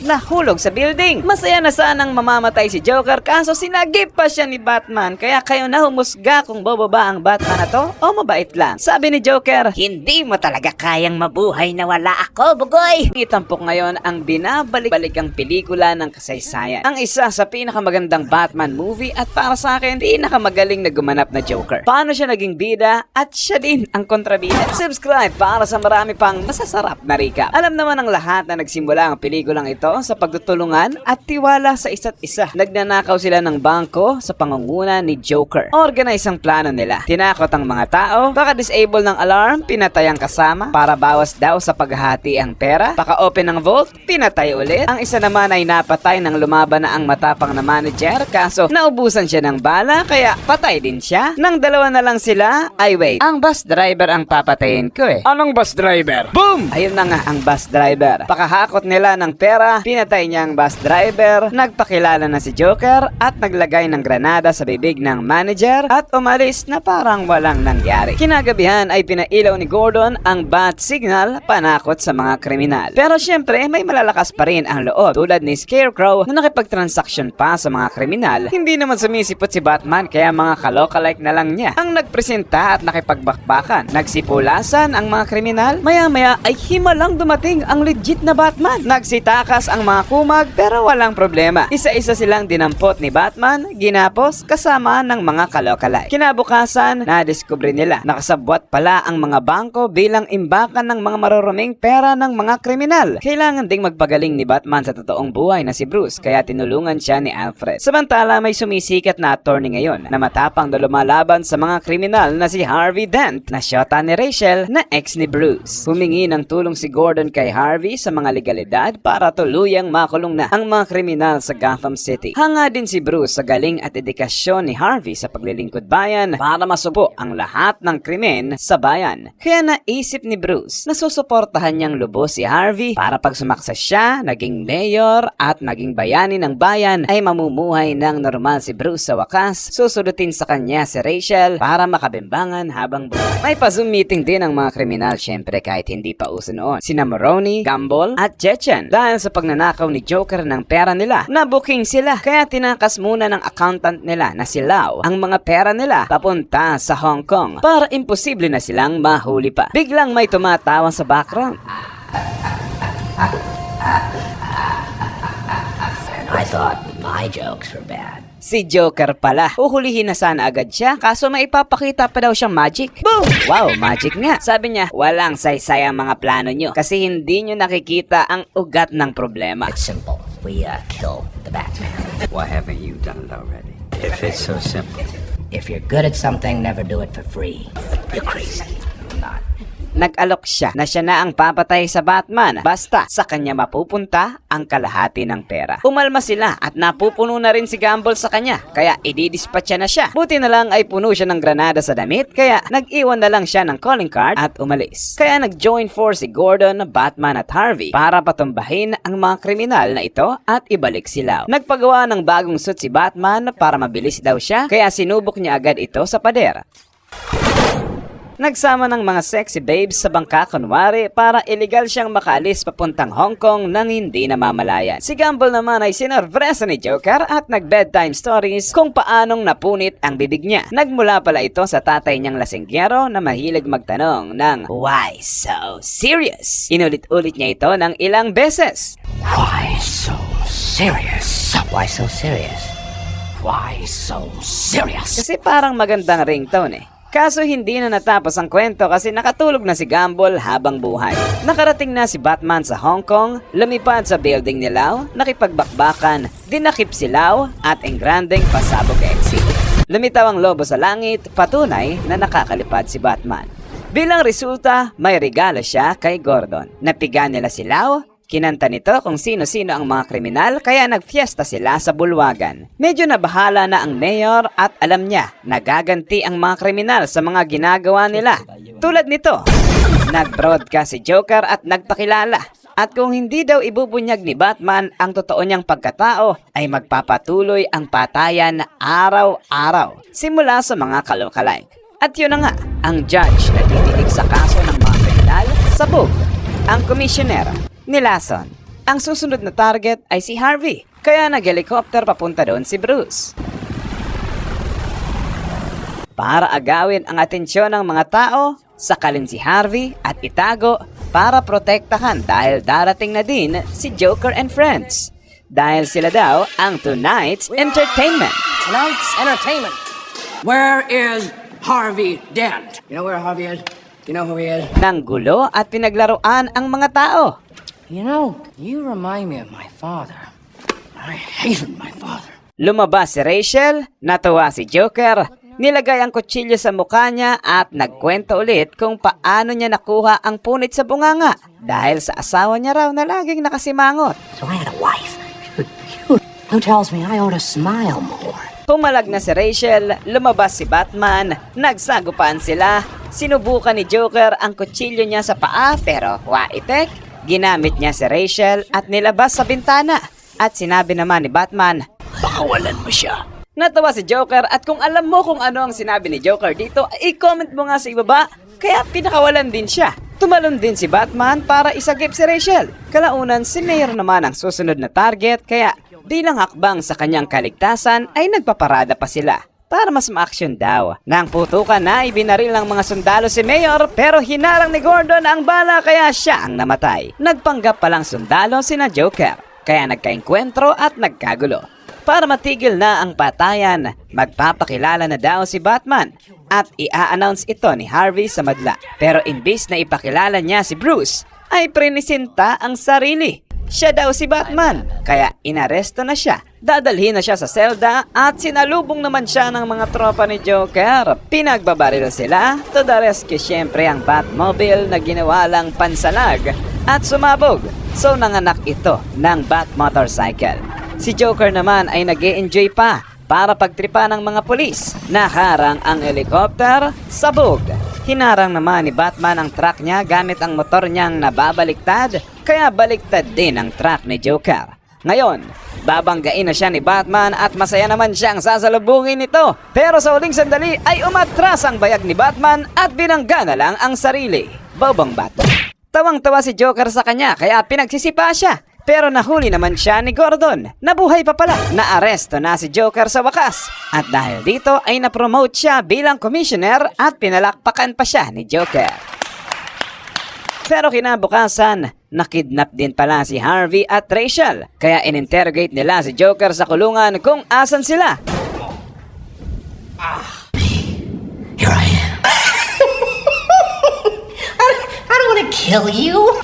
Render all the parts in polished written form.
nahulog sa building. Masaya na sanang mamamatay si Joker kaso sinagip pa siya ni Batman. Kaya kayo na humusga kung bobo ba ang Batman na to o mabait lang. Sabi ni Joker, Hindi mo talaga kayang mabuhay na wala ako, bugoy! itampok ngayon ang binabalik-balikang pelikula ng kasaysayan. Ang isa sa pinakamagandang Batman movie at para sa akin, pinakamagaling na gumanap na Joker. Paano siya naging bida at siya din ang kontrabida. Subscribe para sa marami pang masasarap na recap. Alam naman ng lahat na nagsimula ang pelikulang ito sa pagtutulungan at tiwala sa isa't isa. Nagnanakaw sila ng bangko sa pangunguna ni Joker. Organize ang plano nila. Tinakot ang mga tao, paka-disable ng alarm, pinatay ang kasama para bawas daw sa paghahati ang pera, paka-open ng vault, pinatay ulit. Ang isa naman ay napatay ng lumaban na ang matapang na manager kaso naubusan siya ng bala kaya patay din siya. Nang dalawa na lang sila, ay wait, ang bus driver ang papatayin ko eh. Anong bus driver? Boom! Ayun na nga ang bus driver. Pakahakot nila ng pera, pinatay niya ang bus driver, nagpakilala na si Joker at naglagay ng granada sa bibig ng manager at umalis na parang walang nangyari. Kinagabihan ay pinailaw ni Gordon ang bat signal panakot sa mga kriminal. Pero syempre may malalakas pa rin ang loob tulad ni Scarecrow na nakipagtransaksyon pa sa mga kriminal. Hindi naman sumisipot si Batman kaya mga kalokalike na lang niya ang nagpresenta at nakipagbakbakan. Nagsipulasan ang mga kriminal, maya-maya ay himalang dumating ang legit na Batman. Nagsitakas ang mga kumag pero walang problema. Isa-isa silang dinampot ni Batman, ginapos kasama ng mga kalokalike. Kinabukasan, nadiskubre nila nakasabwat pala ang mga bangko bilang imbakan ng mga maruruming pera ng mga kriminal. Kailangan ding magpagaling ni Batman sa totoong buhay na si Bruce kaya tinulungan siya ni Alfred. Samantala may sumisikat na attorney ngayon na matapang na lumalaban sa mga kriminal na si Harvey Dent na syota ni Rachel na ex ni Bruce. Humingi ng tulong si Gordon kay Harvey sa mga legalidad para tuluyang makulong na ang mga kriminal sa Gotham City. Hanga din si Bruce sa galing at dedikasyon ni Harvey sa paglilingkod bayan para masupo ang lahat ng krimen sa bayan. Kaya naisip ni Bruce na susuportahan niyang lubos si Harvey para pag sumakses siya, naging mayor at naging bayani ng bayan ay mamumuhay ng normal si Bruce sa wakas. Susudutin sa kanya si Rachel para makabimbangan habang buhay. May pa-zoom meeting din ang mga kriminal syempre kahit hindi pa uso noon. Sina Maroni, Gumball at Jetchen. Dahil sa pagnanakaw ni Joker ng pera nila, na-booking sila. Kaya tinakas muna ng accountant nila na si Lau ang mga pera nila papunta sa Hong Kong para imposible na silang mahuli pa. Biglang may tumatawa sa background. I thought my jokes were bad. Si Joker pala. Uhulihin na sana agad siya kaso may ipapakita pa daw siyang magic. Boom! Wow, magic nga. Sabi niya, walang saysay ang mga plano nyo kasi hindi nyo nakikita ang ugat ng problema. It's simple. We kill the Batman. Why haven't you done it already? If it's so simple. If you're good at something, never do it for free. You're crazy. I'm not. Nag-alok siya na siya na ang papatay sa Batman basta sa kanya mapupunta ang kalahati ng pera. Umalma sila at napupuno na rin si Gumball sa kanya kaya ididispatcha na siya. Buti na lang ay puno siya ng granada sa damit kaya nag-iwan na lang siya ng calling card at umalis. Kaya nag-join force si Gordon, Batman at Harvey para patumbahin ang mga kriminal na ito at ibalik sila. Nagpagawa ng bagong suit si Batman para mabilis daw siya kaya sinubok niya agad ito sa pader. Nagsama ng mga sexy babes sa bangka kunwari para illegal siyang makaalis papuntang Hong Kong nang hindi namamalayan. Si Gumball naman ay sinorpresa ni Joker at nag-bedtime stories kung paanong napunit ang bibig niya. Nagmula pala ito sa tatay niyang lasinggero na mahilig magtanong ng why so serious? Inulit-ulit niya ito ng ilang beses. Why so serious? Why so serious? Why so serious? Kasi parang magandang ringtone eh. Kaso hindi na natapos ang kwento kasi nakatulog na si Gumball habang buhay. Nakarating na si Batman sa Hong Kong, lumipad sa building ni Lau, nakipagbakbakan, dinakip si Lau at engrandeng pasabog exit. Lumitaw ang lobo sa langit, patunay na nakakalipad si Batman. Bilang resulta, may regalo siya kay Gordon. Napiga nila si Lau, kinanta nito kung sino-sino ang mga kriminal kaya nagfiesta sila sa bulwagan. Medyo nabahala na ang mayor at alam niya na gaganti ang mga kriminal sa mga ginagawa nila. Tulad nito, nag-broadcast si Joker at nagpakilala. At kung hindi daw ibubunyag ni Batman ang totoo niyang pagkatao, ay magpapatuloy ang patayan araw-araw simula sa mga kalokalike. At yun na nga, ang judge na didinig sa kaso ng mga kriminal, sabog. Ang komisyoner, nilason. ang susunod na target ay si Harvey. Kaya nag-helicopter papunta doon si Bruce para agawin ang atensyon ng mga tao, sakalin si Harvey at itago para protektahan dahil darating na din si Joker and friends. Dahil sila daw ang tonight's entertainment. Tonight's entertainment. Where is Harvey Dent? You know where Harvey is? You know who he is? Nang gulo at pinaglaruan ang mga tao. You know, you remind me of my father. I hated my father. Lumabas si Rachel, natuwa si Joker, nilagay ang kutsilyo sa mukha niya at nagkwento ulit kung paano niya nakuha ang punit sa bunganga dahil sa asawa niya raw na laging nakasimangot. So I had a wife. Who tells me I ought to smile more? Pumalag na si Rachel, lumabas si Batman, nagsagupaan sila, sinubukan ni Joker ang kutsilyo niya sa paa pero waitek, ginamit niya si Rachel at nilabas sa bintana at sinabi naman ni Batman, Pakawalan mo siya. natawa si Joker at kung alam mo kung ano ang sinabi ni Joker dito, i-comment mo nga sa ibaba. Kaya pinakawalan din siya. Tumalon din si Batman para isagip si Rachel. Kalaunan si Mayor naman ang susunod na target kaya bilang hakbang sa kanyang kaligtasan ay nagpaparada pa sila para mas ma-action daw. Nang putukan na ibinaril ng mga sundalo si Mayor pero hinarang ni Gordon ang bala kaya siya ang namatay. Nagpanggap palang sundalo sina Joker kaya nagkaengkwentro at nagkagulo. Para matigil na ang patayan, magpapakilala na daw si Batman at i-announce ito ni Harvey sa madla. Pero imbis na ipakilala niya si Bruce, ay prinisinta ang sarili. Siya daw si Batman, kaya inaresto na siya. Dadalhin na siya sa selda at sinalubong naman siya ng mga tropa ni Joker. Pinagbabaril sila, to the rescue syempre ang Batmobile na ginawa lang pansalag at sumabog. So nanganak ito ng Bat Motorcycle. Si Joker naman ay nag-e-enjoy pa para pagtripa ng mga pulis. Naharang ang helicopter, sabog. Hinarang naman ni Batman ang truck niya gamit ang motor niyang nababaliktad, kaya baliktad din ang truck ni Joker. Ngayon, babanggain na siya ni Batman at masaya naman siyang sasalubungin nito. Pero sa huling sandali ay umatras ang bayag ni Batman at binangga na lang ang sarili. Bobong Batman. Tawang-tawa si Joker sa kanya kaya pinagsisipa siya. Pero nahuli naman siya ni Gordon. Nabuhay pa pala. Naaresto na si Joker sa wakas. At dahil dito ay napromote siya bilang commissioner at pinalakpakan pa siya ni Joker. Pero kinabukasan, nakidnap din pala si Harvey at Rachel. Kaya ininterrogate nila si Joker sa kulungan kung asan sila. Here I am. I don't want to kill you.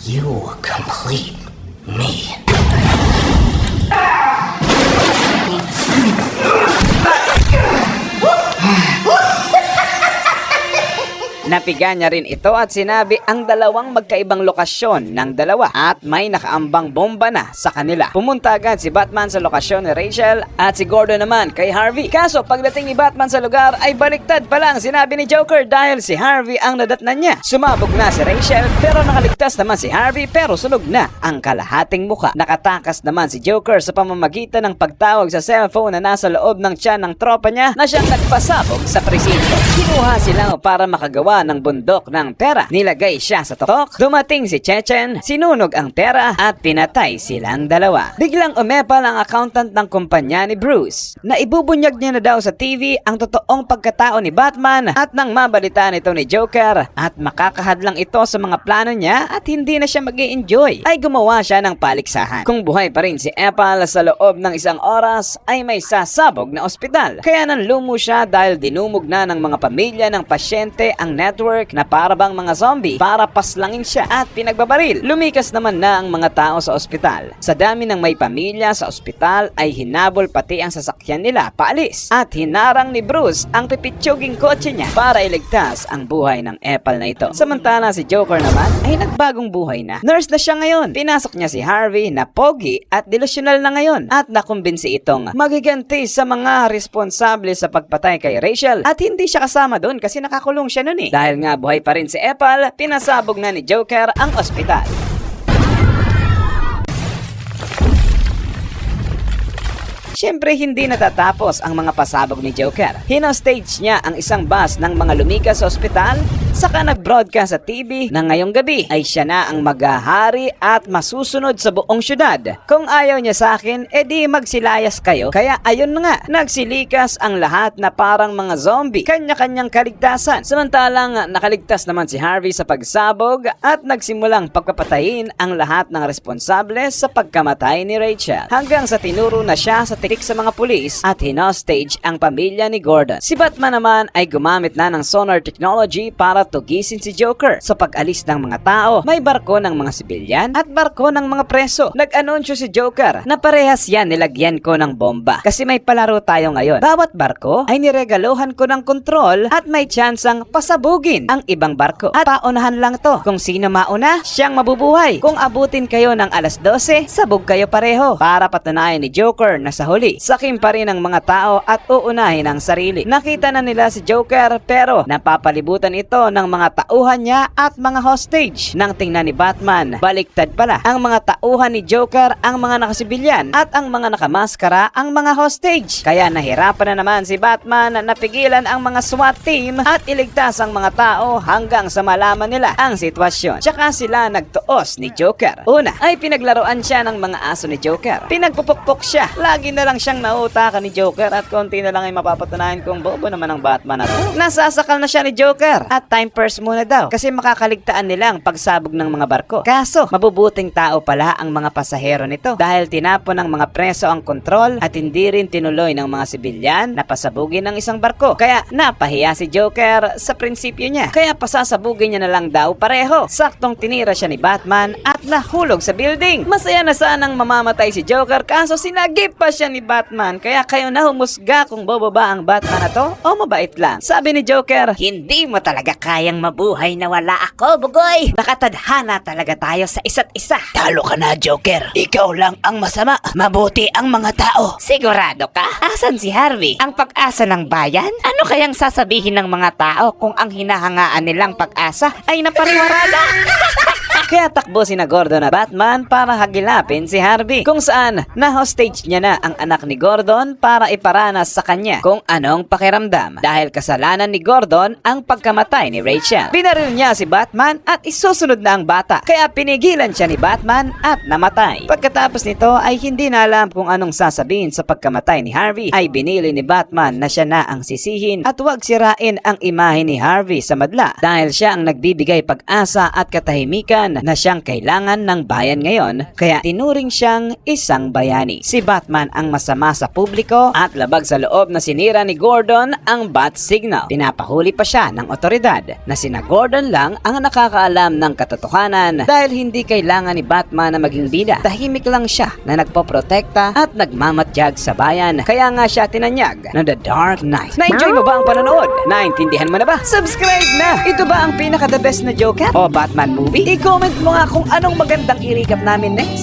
You complete me. Napiga niya rin ito at sinabi ang dalawang magkaibang lokasyon ng dalawa at may nakaambang bomba na sa kanila. Pumunta agad si Batman sa lokasyon ni Rachel at si Gordon naman kay Harvey. Kaso pagdating ni Batman sa lugar ay baliktad pa lang sinabi ni Joker dahil si Harvey ang nadatnan niya. Sumabog na si Rachel pero nakaligtas naman si Harvey pero sunog na ang kalahating mukha. Nakatakas naman si Joker sa pamamagitan ng pagtawag sa cellphone na nasa loob ng tiyan ng tropa niya na siyang nagpasabog sa presinto. Kinuha sila para makagawa ng bundok ng pera. Nilagay siya sa tuktok. Dumating si Chechen, sinunog ang pera at pinatay silang dalawa. Biglang umepal ang accountant ng kumpanya ni Bruce na ibubunyag niya na daw sa TV ang totoong pagkatao ni Batman at nang mabalitaan ito ni Joker at makakahadlang ito sa mga plano niya at hindi na siya mag-i-enjoy ay gumawa siya ng paliksahan. Kung buhay pa rin si Apple sa loob ng isang oras ay may sasabog na ospital. Kaya nanlumo siya dahil dinumog na ng mga pamilya ng pasyente ang network na parabang mga zombie para paslangin siya at pinagbabaril. Lumikas naman na ang mga tao sa ospital. Sa dami ng may pamilya sa ospital ay hinabol pati ang sasakyan nila paalis at hinarang ni Bruce ang pipitsuging kotse niya para iligtas ang buhay ng Apple na ito. Samantala si Joker naman ay nagbagong buhay na. Nurse na siya ngayon. Pinasok niya si Harvey na pogi at delusional na ngayon at nakumbinsi itong magiganti sa mga responsable sa pagpatay kay Rachel at hindi siya kasama doon kasi nakakulong siya noon eh. Dahil nga buhay pa rin si Apple, pinasabog na ni Joker ang ospital. Siyempre hindi natatapos ang mga pasabog ni Joker. Hinostage niya ang isang bus ng mga lumikas sa ospital Saka nag-broadcast sa TV na ngayong gabi ay siya na ang maghahari at masusunod sa buong syudad. Kung ayaw niya sa akin, edi magsilayas kayo. Kaya ayun na nga, nagsilikas ang lahat na parang mga zombie, kanya-kanyang kaligtasan. Samantalang nakaligtas naman si Harvey sa pagsabog at nagsimulang pagpapatayin ang lahat ng responsable sa pagkamatay ni Rachel. Hanggang sa tinuro na siya sa titik sa mga pulis at hinostage ang pamilya ni Gordon. Si Batman naman ay gumamit na ng sonar technology para tugisin si Joker. Sa pag-alis ng mga tao, may barko ng mga sibilyan at barko ng mga preso. Nag-anunsyo si Joker na parehas yan nilagyan ko ng bomba. Kasi may palaro tayo ngayon. Bawat barko ay niregaluhan ko ng kontrol at may tsansang pasabugin ang ibang barko. At paunahan lang to. Kung sino mauna, siyang mabubuhay. Kung abutin kayo ng alas 12, sabog kayo pareho. Para patunayan ni Joker na sa huli, sakim pa rin ang mga tao at uunahin ang sarili. Nakita na nila si Joker pero napapalibutan ito ng mga tauhan niya at mga hostage. Nang tingnan ni Batman, baliktad pala. Ang mga tauhan ni Joker ang mga nakasibilyan at ang mga nakamaskara ang mga hostage. Kaya nahirapan na naman si Batman na pigilan ang mga SWAT team at iligtas ang mga tao hanggang sa malaman nila ang sitwasyon. Tsaka sila nagtuos ni Joker. Una ay pinaglaruan siya ng mga aso ni Joker. Pinagpupukpok siya. Lagi na lang siyang nautakan ni Joker at konti na lang ay mapapatunayan kung bobo naman ang Batman na to. Nasasakal na siya ni Joker at time first muna daw kasi makakaligtaan nila ang pagsabog ng mga barko. Kaso, mabubuting tao pala ang mga pasahero nito dahil tinapon ng mga preso ang kontrol at hindi rin tinuloy ng mga sibilyan na pasabugin ng isang barko. Kaya napahiya si Joker sa prinsipyo niya. Kaya pasasabugin niya na lang daw pareho. Saktong tinira siya ni Batman at nahulog sa building. Masaya na sanang mamamatay si Joker kaso sinagip pa siya ni Batman. Kaya kayo na humusga kung bobo ba ang Batman na to o mabait lang. Sabi ni Joker, hindi mo talaga kayang mabuhay na wala ako, bugoy. Nakatadhana talaga tayo sa isa't isa. Talo ka na, Joker. Ikaw lang ang masama. Mabuti ang mga tao. Sigurado ka? Asan si Harvey? Ang pag-asa ng bayan? Ano kayang sasabihin ng mga tao kung ang hinahangaan nilang pag-asa ay napariwarada? Kaya takbo sina Gordon at Batman para hagilapin si Harvey, kung saan na-hostage niya na ang anak ni Gordon para iparanas sa kanya kung anong pakiramdam dahil kasalanan ni Gordon ang pagkamatay ni Rachel. Binaril niya si Batman at isusunod na ang bata, kaya pinigilan siya ni Batman at namatay. Pagkatapos nito ay hindi na alam kung anong sasabihin sa pagkamatay ni Harvey, ay binili ni Batman na siya na ang sisihin at huwag sirain ang imahe ni Harvey sa madla dahil siya ang nagbibigay pag-asa at katahimikan na siyang kailangan ng bayan ngayon, kaya tinuring siyang isang bayani. Si Batman ang masama sa publiko at labag sa loob na sinira ni Gordon ang bat signal. Pinapahuli pa siya ng otoridad na sina Gordon lang ang nakakaalam ng katotohanan dahil hindi kailangan ni Batman na maging bida. Tahimik lang siya na nagpoprotekta at nagmamatyag sa bayan. Kaya nga siya tinanyag ng The Dark Knight. Na-enjoy mo ba ang panonood? Naintindihan mo na ba? Subscribe na! Ito ba ang pinaka-the best na Joker o Batman movie? I-comment mo nga kung anong magandang i-recap namin next.